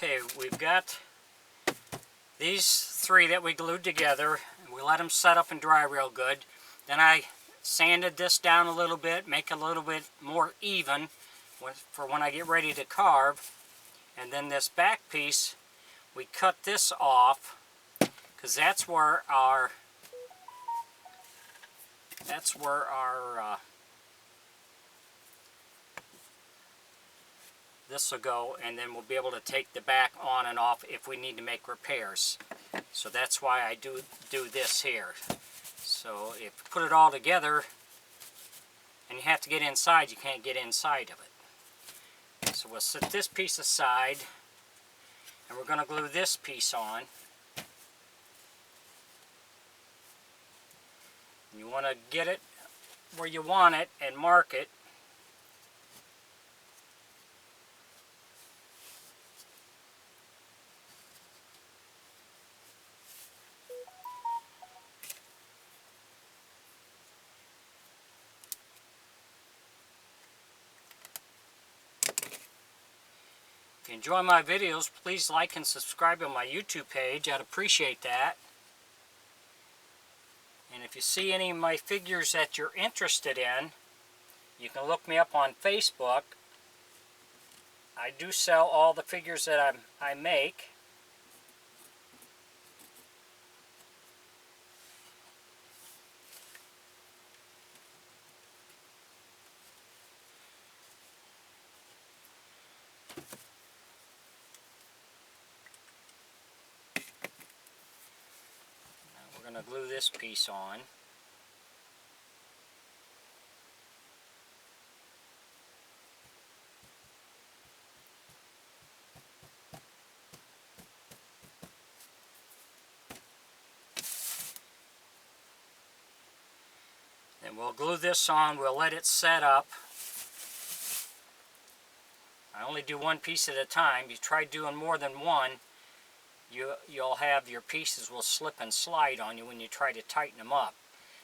Okay, we've got these three that we glued together, and we let them set up and dry real good. Then I sanded this down a little bit, make it a little bit more even for when I get ready to carve. And then this back piece, we cut this off because that's where our this will go, and then we'll be able to take the back on and off if we need to make repairs. So that's why I do this here. So if you put it all together and you have to get inside, you can't get inside of it. So we'll set this piece aside, and we're going to glue this piece on. You want to get it where you want it and mark it. If you enjoy my videos, please like and subscribe on my YouTube page. I'd appreciate that. And if you see any of my figures that you're interested in, you can look me up on Facebook. I do sell all the figures that I make. We're going to glue this piece on. Then we'll glue this on, we'll let it set up. I only do one piece at a time. You try doing more than one, you'll have your pieces will slip and slide on you when you try to tighten them up.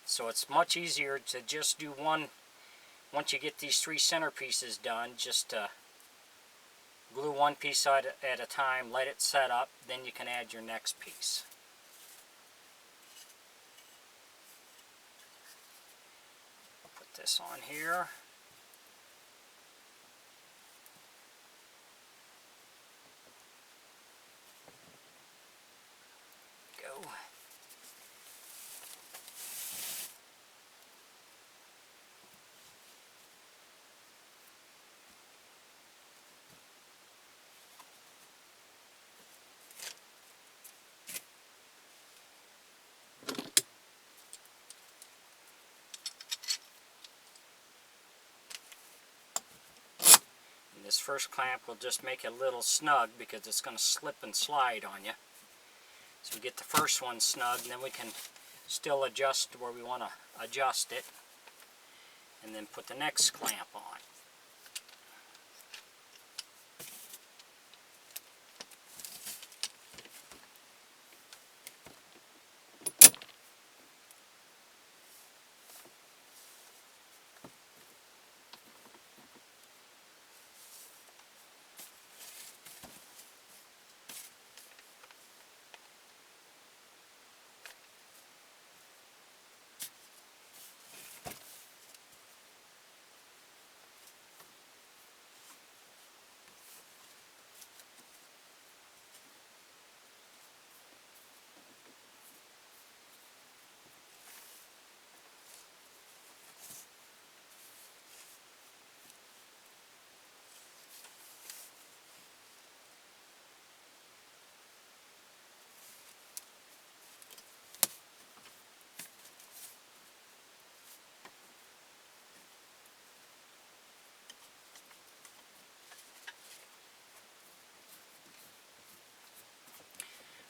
So it's much easier to just do one. Once you get these three center pieces done, just glue one piece at a time, let it set up, then you can add your next piece. Put this on here. Go. This first clamp will just make it a little snug because it's going to slip and slide on you. So we get the first one snug, and then we can still adjust to where we want to adjust it, and then put the next clamp on.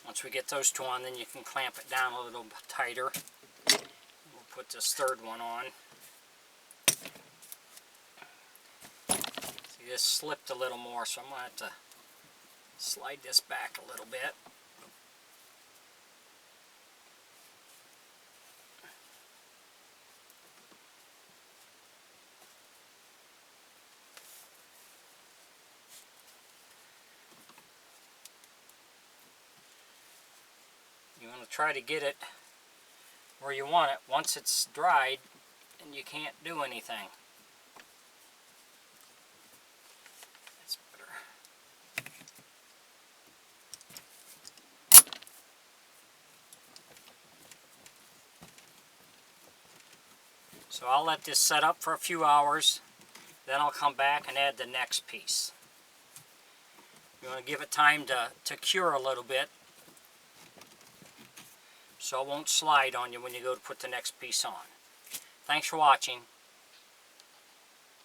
Once we get those two on, then you can clamp it down a little tighter. We'll put this third one on. See, this slipped a little more, so I'm going to have to slide this back a little bit. You want to try to get it where you want it. Once it's dried, and you can't do anything. That's better. So I'll let this set up for a few hours, then I'll come back and add the next piece. You want to give it time to cure a little bit so it won't slide on you when you go to put the next piece on. Thanks for watching.